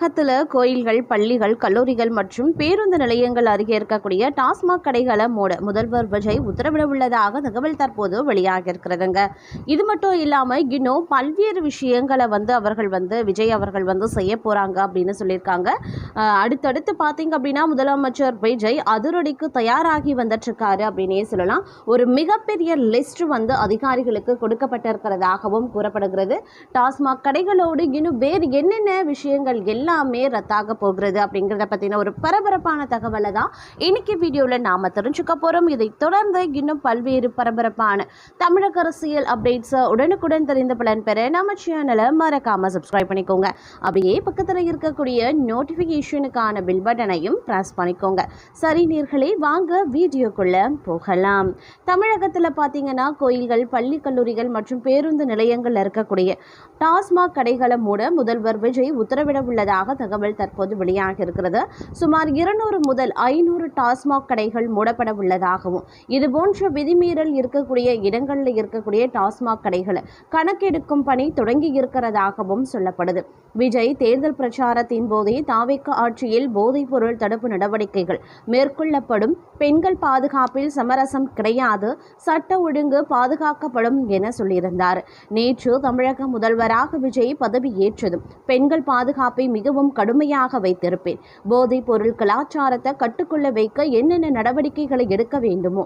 தமிழகத்தில் கோயில்கள், பள்ளிகள், கல்லூரிகள் மற்றும் பேருந்து நிலையங்கள் அருகே இருக்கக்கூடிய டாஸ்மாக் கடைகளை மூட முதல்வர் விஜய் உத்தரவிட உள்ளதாக தகவல் தற்போது வெளியாகியிருக்கிறதுங்க. இது மட்டும் இல்லாமல் இன்னும் பல்வேறு விஷயங்களை விஜய் அவர்கள் செய்ய போகிறாங்க அப்படின்னு சொல்லியிருக்காங்க. அடுத்தடுத்து பார்த்தீங்க அப்படின்னா முதலமைச்சர் விஜய் அதிரடிக்கு தயாராகி வந்துட்டுருக்காரு அப்படின்னே சொல்லலாம். ஒரு மிகப்பெரிய லிஸ்ட் அதிகாரிகளுக்கு கொடுக்கப்பட்டிருக்கிறதாகவும் கூறப்படுகிறது. டாஸ்மாக் கடைகளோடு இன்னும் வேறு என்னென்ன விஷயங்கள் எல்லாமே ரத்தாக போகிறது அப்படிங்கிறத பற்றின ஒரு பரபரப்பான தகவலை தான் இன்னைக்கு வீடியோவில் நாம் தெரிஞ்சுக்க போகிறோம். இதை தொடர்ந்து இன்னும் பல்வேறு பரபரப்பான தமிழக அரசியல் அப்டேட்ஸை உடனுக்குடன் தெரிந்த பலன் பெற நம்ம சேனலை மறக்காமல் சப்ஸ்கிரைப் பண்ணிக்கோங்க. அப்படியே பக்கத்தில் இருக்கக்கூடிய நோட்டிஃபிகேஷனுக்கான பில் பட்டனையும் ப்ரெஸ் பண்ணிக்கோங்க. சரி நேர்களே, வாங்க வீடியோக்குள்ள போகலாம். தமிழகத்தில் பார்த்தீங்கன்னா கோயில்கள், பள்ளி, கல்லூரிகள் மற்றும் பேருந்து நிலையங்கள் இருக்கக்கூடிய டாஸ்மாக் கடைகளை மூட முதல்வர் விஜய் உத்தரவிட உள்ளதாக தகவல் தற்போது வெளியாக இருக்கிறது. சுமார் 200 முதல் 500 டாஸ்மாக் கடைகள் மூடப்பட உள்ளதாகவும் இதுபோன்ற விதிமீறல் இருக்கக்கூடிய இடங்களில் இருக்கக்கூடிய டாஸ்மாக் கடைகளை கணக்கெடுக்கும் பணி தொடங்கி இருக்கிறதாகவும் சொல்லப்படுது. விஜய் தேர்தல் பிரச்சாரத்தின் போதே தாவேக ஆட்சியில் போதைப் பொருள் தடுப்பு நடவடிக்கைகள் மேற்கொள்ளப்படும், பெண்கள் பாதுகாப்பில் சமரசம் கிடையாது, சட்ட ஒழுங்கு பாதுகாக்கப்படும் என சொல்லியிருந்தார். நேற்று தமிழக முதல்வராக விஜய் பதவியேற்றதும் பெண்கள் பாதுகாப்பை மிகவும் கடுமையாக வைத்திருப்பேன், போதைப் பொருள் கலாச்சாரத்தை கட்டுக்குள்ள வைக்க என்னென்ன நடவடிக்கைகளை எடுக்க வேண்டுமோ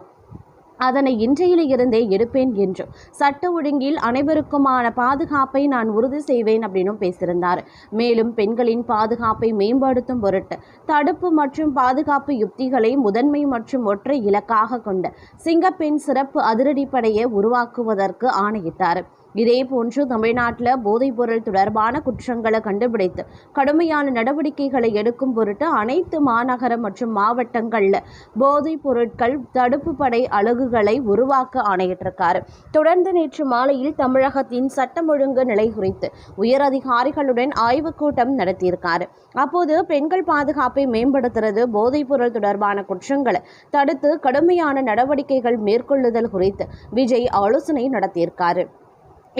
அதனை இன்றையிலிருந்தே எடுப்பேன் என்றும், சட்ட ஒழுங்கில் அனைவருக்குமான பாதுகாப்பை நான் உறுதி செய்வேன் அப்படின்னு பேசியிருந்தார். மேலும் பெண்களின் பாதுகாப்பை மேம்படுத்தும் பொருட்டு தடுப்பு மற்றும் பாதுகாப்பு யுக்திகளை முதன்மை மற்றும் ஒற்றை இலக்காக கொண்ட சிங்கப்பெண் சிறப்பு அதிரடிப்படையை உருவாக்குவதற்கு ஆணையிட்டார். இதேபோன்று தமிழ்நாட்டில் போதைப்பொருள் தொடர்பான குற்றங்களை கண்டுபிடித்து கடுமையான நடவடிக்கைகளை எடுக்கும் பொருட்டு அனைத்து மாநகர மற்றும் மாவட்டங்களில் போதைப் பொருட்கள் தடுப்பு படை அலகுகளை உருவாக்க ஆணையிட்டிருக்காரு. தொடர்ந்து நேற்று மாலையில் தமிழகத்தின் சட்டம் ஒழுங்கு நிலை குறித்து உயரதிகாரிகளுடன் ஆய்வுக் கூட்டம் நடத்தியிருக்காரு. அப்போது பெண்கள் பாதுகாப்பை மேம்படுத்துறது, போதைப் பொருள் தொடர்பான குற்றங்களை தடுத்து கடுமையான நடவடிக்கைகள் மேற்கொள்ளுதல் குறித்து விஜய் ஆலோசனை நடத்தியிருக்காரு.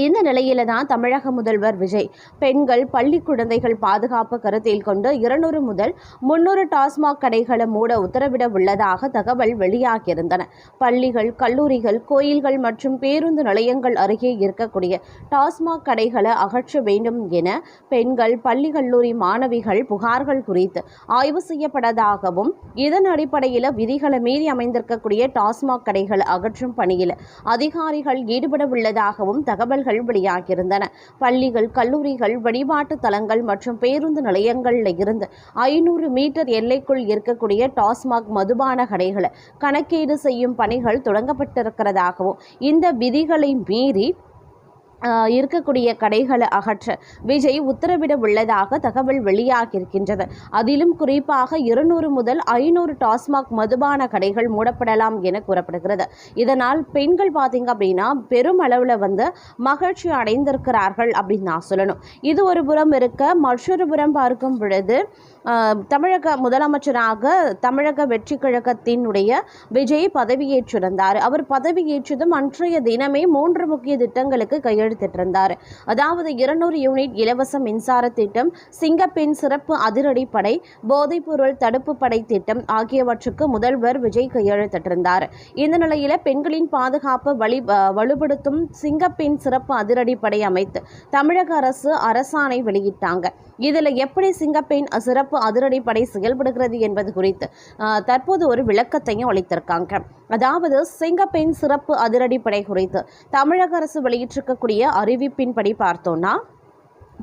இந்த நிலையில தான் தமிழக முதல்வர் விஜய் பெண்கள், பள்ளி குழந்தைகள் பாதுகாப்பு கருத்தில் கொண்டு 200 முதல் 300 டாஸ்மாக் கடைகளை மூட உத்தரவிட உள்ளதாக தகவல் வெளியாகியிருந்தன. பள்ளிகள், கல்லூரிகள், கோயில்கள் மற்றும் பேருந்து நிலையங்கள் அருகே இருக்கக்கூடிய டாஸ்மாக் கடைகளை அகற்ற வேண்டும் என பெண்கள், பள்ளி, கல்லூரி மாணவிகள் புகார்கள் குறித்து ஆய்வு செய்யப்பட்டதாகவும் இதன் அடிப்படையில் விதிகளை மீறி அமைந்திருக்கக்கூடிய டாஸ்மாக் கடைகளை அகற்றும் பணியில் அதிகாரிகள் ஈடுபட உள்ளதாகவும் தகவல் வெளியாகியிருந்தன. பள்ளிகள், கல்லூரிகள், வழிபாட்டு தலங்கள் மற்றும் பேருந்து நிலையங்களில் இருந்து 500 மீட்டர் எல்லைக்குள் இருக்கக்கூடிய டாஸ்மாக் மதுபான கடைகளை கணக்கீடு செய்யும் பணிகள் தொடங்கப்பட்டிருக்கிறதாகவும் இந்த விதிகளை மீறி இருக்கக்கூடிய கடைகளை அகற்ற விஜய் உத்தரவிட உள்ளதாக தகவல் வெளியாகியிருக்கின்றது. அதிலும் குறிப்பாக 200 முதல் 500 டாஸ்மாக் மதுபான கடைகள் மூடப்படலாம் என கூறப்படுகிறது. இதனால் பெண்கள் பார்த்தீங்க அப்படின்னா பெரும் அளவில் மகிழ்ச்சி அடைந்திருக்கிறார்கள் அப்படின்னு நான் சொல்லணும். இது ஒரு புறம் இருக்க, மற்றொரு புறம் பார்க்கும் பொழுது தமிழக முதலமைச்சராக தமிழக வெற்றி கழகத்தினுடைய விஜய் பதவியேற்றிருந்தார். அவர் பதவியேற்றதும் அன்றைய தினமே 3 முக்கிய திட்டங்களுக்கு கையெழுத்திட்டிருந்தார். அதாவது 200 யூனிட் இலவச மின்சார திட்டம், சிங்கப்பெண் சிறப்பு அதிரடிப்படை, போதைப்பொருள் தடுப்பு படை திட்டம் ஆகியவற்றுக்கு முதல்வர் விஜய் கையெழுத்திட்டிருந்தார். இந்த நிலையில பெண்களின் பாதுகாப்பு வலுப்படுத்தும் சிங்கப்பெண் சிறப்பு அதிரடிப்படை அமைத்து தமிழக அரசு அரசாணை வெளியிட்டாங்க. இதில் எப்படி சிங்கப்பெண் சிறப்பு அதிரடிப்படை செயல்படுகிறது என்பது குறித்து தற்போது ஒரு விளக்கத்தையும் அளித்திருக்காங்க. அதாவது சிங்கப்பெண் சிறப்பு அதிரடிப்படை குறித்து தமிழக அரசு வெளியிட்டிருக்கக்கூடிய அறிவிப்பின்படி பார்த்தோம்னா,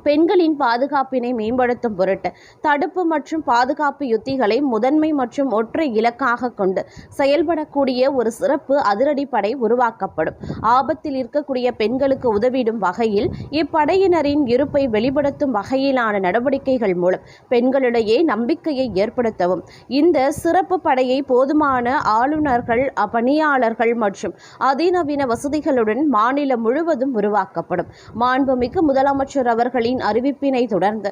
பெண்களின் பாதுகாப்பினை மேம்படுத்தும் பொருட்டு தடுப்பு மற்றும் பாதுகாப்பு யுத்திகளை முதன்மை மற்றும் ஒற்றை இலக்காக கொண்டு செயல்படக்கூடிய ஒரு சிறப்பு அதிரடிப்படை உருவாக்கப்படும். ஆபத்தில் இருக்கக்கூடிய பெண்களுக்கு உதவிடும் வகையில் இப்படையினரின் இருப்பை வெளிப்படுத்தும் வகையிலான நடவடிக்கைகள் மூலம் பெண்களிடையே நம்பிக்கையை ஏற்படுத்தவும் இந்த சிறப்பு படையை போதுமான ஆளுநர்கள், பணியாளர்கள் மற்றும் அதிநவீன வசதிகளுடன் மாநிலம் முழுவதும் உருவாக்கப்படும். மாண்புமிகு முதலமைச்சர் அவர்கள் அதிகாரிகளின் அறிவிப்பினை தொடர்ந்து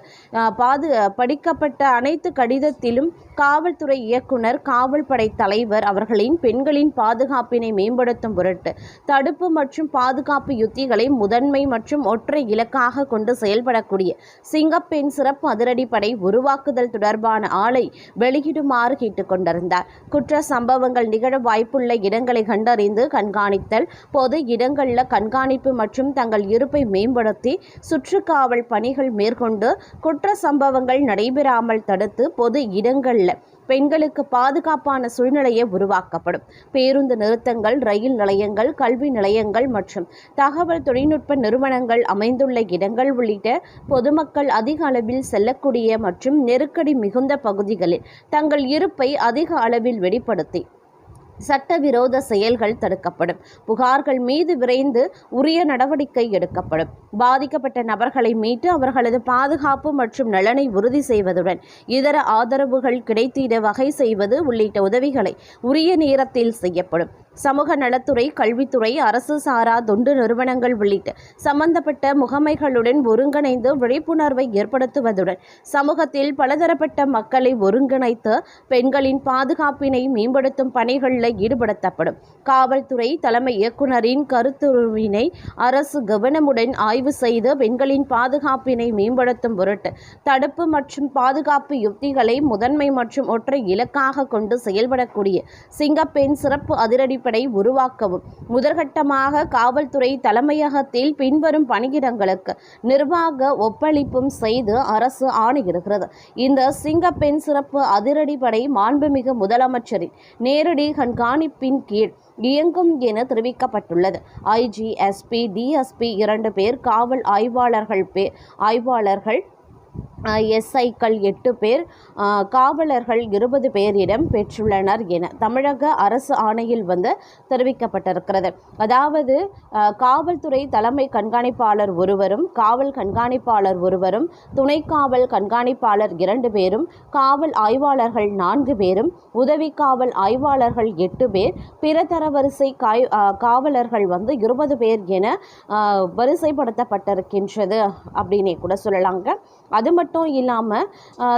படிக்கப்பட்ட அனைத்து கடிதத்திலும் காவல்துறை இயக்குனர், காவல்படை தலைவர் அவர்களின் பெண்களின் பாதுகாப்பினை மேம்படுத்தும் பொருட்டு தடுப்பு மற்றும் பாதுகாப்பு யுத்திகளை முதன்மை மற்றும் ஒற்றை இலக்காக கொண்டு செயல்படக்கூடிய சிங்கப்பெண் சிறப்பு அதிரடிப்படை உருவாக்குதல் தொடர்பான ஆளை வெளியிடுமாறு கேட்டுக்கொண்டிருந்தார். குற்ற சம்பவங்கள் நிகழ வாய்ப்புள்ள இடங்களை கண்டறிந்து கண்காணித்தல், பொது இடங்களில் கண்காணிப்பு மற்றும் தங்கள் இருப்பை மேம்படுத்தி சுற்றுக்காவல் பணிகள் மேற்கொண்டு குற்ற சம்பவங்கள் நடைபெறாமல் தடுத்து பொது இடங்களில் பெண்களுக்கு பாதுகாப்பான சூழ்நிலையை உருவாக்கப்படும். பேருந்து நிறுத்தங்கள், ரயில் நிலையங்கள், கல்வி நிலையங்கள் மற்றும் தகவல் தொழில்நுட்ப நிறுவனங்கள் அமைந்துள்ள இடங்கள் உள்ளிட்ட பொதுமக்கள் அதிக அளவில் செல்லக்கூடிய மற்றும் நெருக்கடி மிகுந்த பகுதிகளில் தங்கள் இருப்பை அதிக அளவில் வெளிப்படுத்தி சட்டவிரோத செயல்கள் தடுக்கப்படும். புகார்கள் மீது விரைந்து உரிய நடவடிக்கை எடுக்கப்படும். பாதிக்கப்பட்ட நபர்களை மீட்டு அவர்களது பாதுகாப்பு மற்றும் நலனை உறுதி செய்வதுடன் இதர ஆதரவுகள் கிடைத்திட வகை செய்வது உள்ளிட்ட உதவிகளை உரிய நேரத்தில் செய்யப்படும். சமூக நலத்துறை, கல்வித்துறை, அரசு சாரா தொண்டு நிறுவனங்கள் உள்ளிட்ட சம்பந்தப்பட்ட முகமைகளுடன் ஒருங்கிணைந்து விழிப்புணர்வை ஏற்படுத்துவதுடன் சமூகத்தில் பலதரப்பட்ட மக்களை ஒருங்கிணைத்து பெண்களின் பாதுகாப்பினை மேம்படுத்தும் பணிகளில் ஈடுபடுத்தப்படும். காவல்துறை தலைமை இயக்குநரின் கருத்துருவினை அரசு கவனமுடன் ஆய்வு செய்து பெண்களின் பாதுகாப்பினை மேம்படுத்தும் பொருட்டு தடுப்பு மற்றும் பாதுகாப்பு யுக்திகளை முதன்மை மற்றும் ஒற்றை இலக்காக கொண்டு செயல்படக்கூடிய சிங்கப்பெண் சிறப்பு அதிரடிப்படை உருவாக்கவும் முதற்கட்டமாக காவல்துறை தலைமையகத்தில் பின்வரும் பணியிடங்களுக்கு நிர்வாக ஒப்பளிப்பும் செய்து அரசு ஆணையிடுகிறது. இந்த சிங்கப்பெண் சிறப்பு அதிரடிப்படை மாண்புமிகு முதலமைச்சரின் நேரடி கண்காணிப்பின் கீழ் இயங்கும் என தெரிவிக்கப்பட்டுள்ளது. ஐஜி, எஸ்பி, டிஎஸ்பி 2 பேர், காவல் ஆய்வாளர்கள் எஸ்ஐக்கள் 8 பேர், காவலர்கள் 20 பேரிடம் பெற்றுள்ளனர் என தமிழக அரசு ஆணையில் தெரிவிக்கப்பட்டிருக்கிறது. அதாவது காவல்துறை தலைமை கண்காணிப்பாளர் ஒருவரும், காவல் கண்காணிப்பாளர் ஒருவரும், துணை காவல் கண்காணிப்பாளர் 2 பேரும், காவல் ஆய்வாளர்கள் 4 பேரும், உதவி காவல் ஆய்வாளர்கள் 8 பேர், பிற தரவரிசை காவலர்கள் 20 பேர் என வரிசைப்படுத்தப்பட்டிருக்கின்றது அப்படின்னே கூட சொல்லலாங்க. அது மட்டும் இல்லாமல்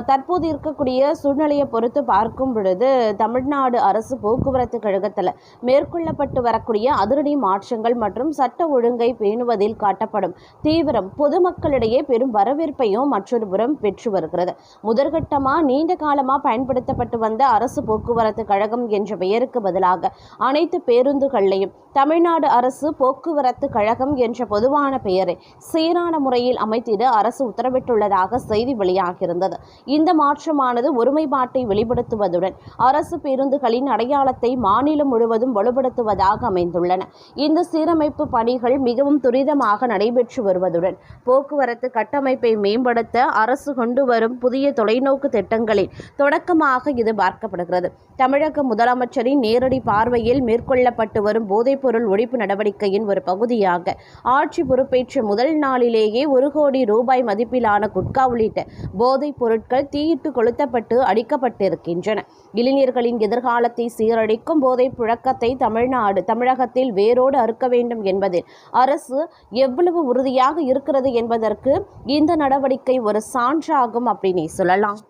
தற்போது இருக்கக்கூடிய சூழ்நிலையை பொறுத்து பார்க்கும் பொழுது தமிழ்நாடு அரசு போக்குவரத்து கழகத்தில் மேற்கொள்ளப்பட்டு வரக்கூடிய அதிரடி மாற்றங்கள் மற்றும் சட்ட ஒழுங்கை பேணுவதில் காட்டப்படும் தீவிரம் பொதுமக்களிடையே பெரும் வரவேற்பையும் மற்றொரு புறம் பெற்று வருகிறது. முதற்கட்டமாக நீண்ட காலமாக பயன்படுத்தப்பட்டு வந்த அரசு போக்குவரத்து கழகம் என்ற பெயருக்கு பதிலாக அனைத்து பேருந்துகளையும் தமிழ்நாடு அரசு போக்குவரத்து கழகம் என்ற பொதுவான பெயரை சீரான முறையில் அமைத்திட அரசு உத்தரவிட்டுள்ளதாக செய்தி வெளியாகியிருந்தது. இந்த மாற்றமானது ஒருமைப்பாட்டை வெளிப்படுத்துவதுடன் அரசு பேருந்துகளின் அடையாளத்தை மாநிலம் முழுவதும் வலுப்படுத்துவதாக அமைந்துள்ளன. இந்த சீரமைப்பு பணிகள் மிகவும் துரிதமாக நடைபெற்று வருவதுடன் போக்குவரத்து கட்டமைப்பை மேம்படுத்த அரசு கொண்டு வரும் புதிய தொலைநோக்கு திட்டங்களின் தொடக்கமாக இது பார்க்கப்படுகிறது. தமிழக முதலமைச்சரின் நேரடி பார்வையில் மேற்கொள்ளப்பட்டு வரும் போதைப்பொருள் ஒழிப்பு நடவடிக்கையின் ஒரு பகுதியாக ஆட்சி பொறுப்பேற்ற முதல் நாளிலேயே 1 கோடி ரூபாய் மதிப்பிலான குட்கா உள்ளிட்ட போதைப் பொருட்கள் தீயிட்டு கொளுத்தப்பட்டு அடிக்கப்பட்டிருக்கின்றன. இளைஞர்களின் எதிர்காலத்தை சீரழிக்கும் போதைப் புழக்கத்தை தமிழகத்தில் வேரோடு அறுக்க வேண்டும் என்பதில் அரசு எவ்வளவு உறுதியாக இருக்கிறது என்பதற்கு இந்த நடவடிக்கை ஒரு சான்றாகும் அப்படின்னே சொல்லலாம்.